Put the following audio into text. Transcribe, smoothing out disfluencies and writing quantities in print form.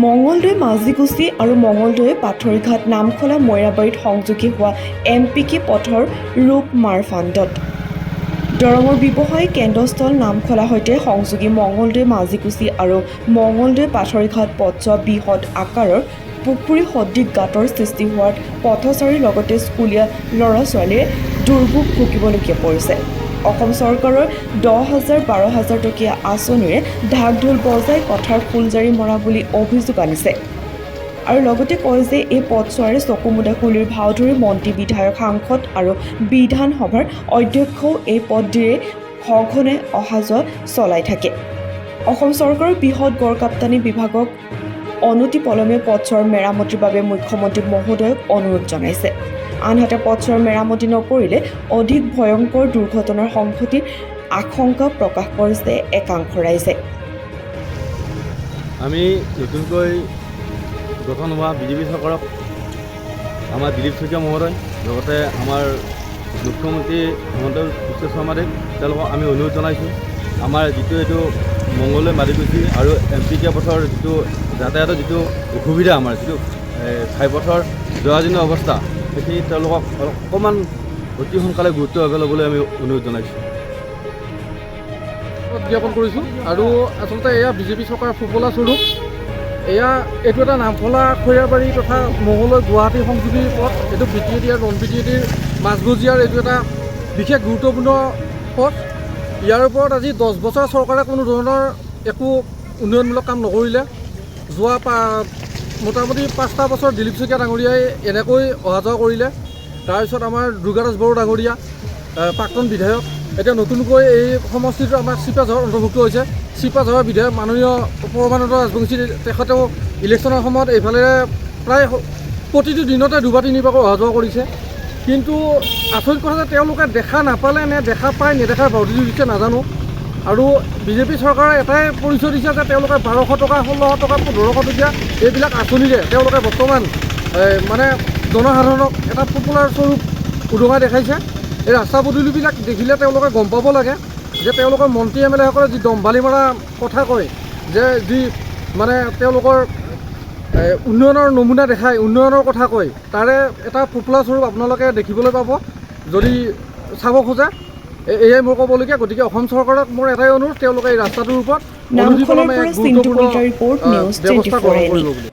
মঙলদৈ মাজিকুছি আৰু মঙলদৈ পাথৰিঘাট নামখলা মৈৰাবাৰীত সংযোগী হোৱা MPK পথৰ ৰূপ মাৰফাণ্ডত দৰঙৰ ব্যৱসায়িক কেন্দ্ৰস্থল নামখলা সৈতে সংযোগী মঙলদৈ মাজিকুছি আৰু মঙলদৈ পাথৰিঘাট পথছোৱা বৃহৎ আকাৰৰ পুখুৰী সদৃশ গাঁতৰ সৃষ্টি হোৱাত পথচাৰীৰ লগতে স্কুলীয়া ল'ৰা ছোৱালীয়ে দুৰ্ভোগ ভুগিবলগীয়া পৰিছে। অসম চৰকাৰৰ 10,000-12,000 টকীয়া আঁচনিৰে ঢাক ঢোল বজাই কথাৰ ফুলজাৰি মৰা বুলি অভিযোগ আনিছে আৰু লগতে কয় যে এই পথছোৱাৰে চকুমুদা খুলিৰ ভাও ধৰি মন্ত্ৰী বিধায়ক সাংসদ আৰু বিধানসভাৰ অধ্যক্ষও এই পথদিৰে সঘনে অহা যোৱা চলাই থাকে। অসম চৰকাৰৰ বৃহৎ গড়কাপ্তানি বিভাগক অনতিপলমে পথছোৱাৰ মেৰামতিৰ বাবে মুখ্যমন্ত্ৰী মহোদয়ক অনুৰোধ জনাইছে। আনহাতে পথছোৱাৰ মেৰামতি নকৰিলে অধিক ভয়ংকৰ দুৰ্ঘটনাৰ সংঘটিৰ আশংকা প্ৰকাশ কৰিছে একাংশ ৰাইজে। আমি নতুনকৈ গঠন হোৱা বিজেপি চৰকাৰক আমাৰ দিলীপ শইকীয়া মহোদয় লগতে আমাৰ মুখ্যমন্ত্ৰী হিমন্ত বিশ্ব শৰ্মাদেৱ তেওঁলোকক আমি অনুৰোধ জনাইছোঁ। আমাৰ যিটো এইটো মঙলদৈ মাজিকুছি আৰু MPK পথৰ যিটো যাতায়াতৰ যিটো অসুবিধা, আমাৰ যিটো ঘাইপথৰ জৰাজীৰ্ণ অৱস্থা, সেইখিনি তেওঁলোকক অকণমান অতি সোনকালে গুৰুত্বভাৱে ল'বলৈ আমি অনুৰোধ জনাইছোঁ। জ্ঞাপন কৰিছোঁ আৰু আচলতে এয়া বিজেপি চৰকাৰৰ সুফলা স্বৰূপ। এইটো এটা নামফলা খৈৰাবাৰী তথা মঙলদৈ গুৱাহাটী সংযোগী পথ। এইটো BTAD আৰু নন BTADৰ মাজমজিয়াৰ এইটো এটা বিশেষ গুৰুত্বপূৰ্ণ পথ। ইয়াৰ ওপৰত আজি 10 বছৰ চৰকাৰে কোনো ধৰণৰ একো উন্নয়নমূলক কাম নকৰিলে। যোৱা মোটামুটি 5টা বছৰ দিলীপ শইকীয়া ডাঙৰীয়াই এনেকৈ অহা যোৱা কৰিলে। তাৰপিছত আমাৰ দুৰ্গাদাস বড়ো ডাঙৰীয়া প্ৰাক্তন বিধায়ক, এতিয়া নতুনকৈ এই সমষ্টিটো আমাৰ চিপাঝাৰত অন্তৰ্ভুক্ত হৈছে। চিপাঝাৰৰ বিধায়ক মাননীয় পৰমানন্দ ৰাজবংশী, তেখেতেও ইলেকশ্যনৰ সময়ত এইফালে প্ৰায় প্ৰতিটো দিনতে 2-3বাৰকৈ অহা যোৱা কৰিছে। কিন্তু আচৰিত কথা যে তেওঁলোকে দেখা নাপালে নে দেখা পায় নেদেখাৰ বাউতি দিছে নাজানো। আৰু বিজেপি চৰকাৰে এটাই পৰিচয় দিছে যে তেওঁলোকে 1200 টকা, 1600 টকা, 1500 টকীয়া এইবিলাক আঁচনিৰে তেওঁলোকে বৰ্তমান মানে জনসাধাৰণক এটা পপুলাৰ স্বৰূপ উদঙাই দেখাইছে। এই ৰাস্তা পদূলিবিলাক দেখিলে তেওঁলোকে গম পাব লাগে যে তেওঁলোকৰ মন্ত্ৰী MLA সকলে যি দম্বালি মৰা কথা কয়, যে যি মানে তেওঁলোকৰ উন্নয়নৰ নমুনা দেখায়, উন্নয়নৰ কথা কয়, তাৰে এটা পপুলাৰ স্বৰূপ আপোনালোকে দেখিবলৈ পাব যদি চাব খোজে। এয়াই মোৰ ক'বলগীয়া। গতিকে অসম চৰকাৰক মোৰ এটাই অনুৰোধ, তেওঁলোকে এই ৰাস্তাটোৰ ওপৰত নামখলাৰ পৰা চিন্তু কলিতাৰ ৰিপৰ্ট, নিউজ 24 ব্যৱস্থা গ্ৰহণ কৰিব বুলি।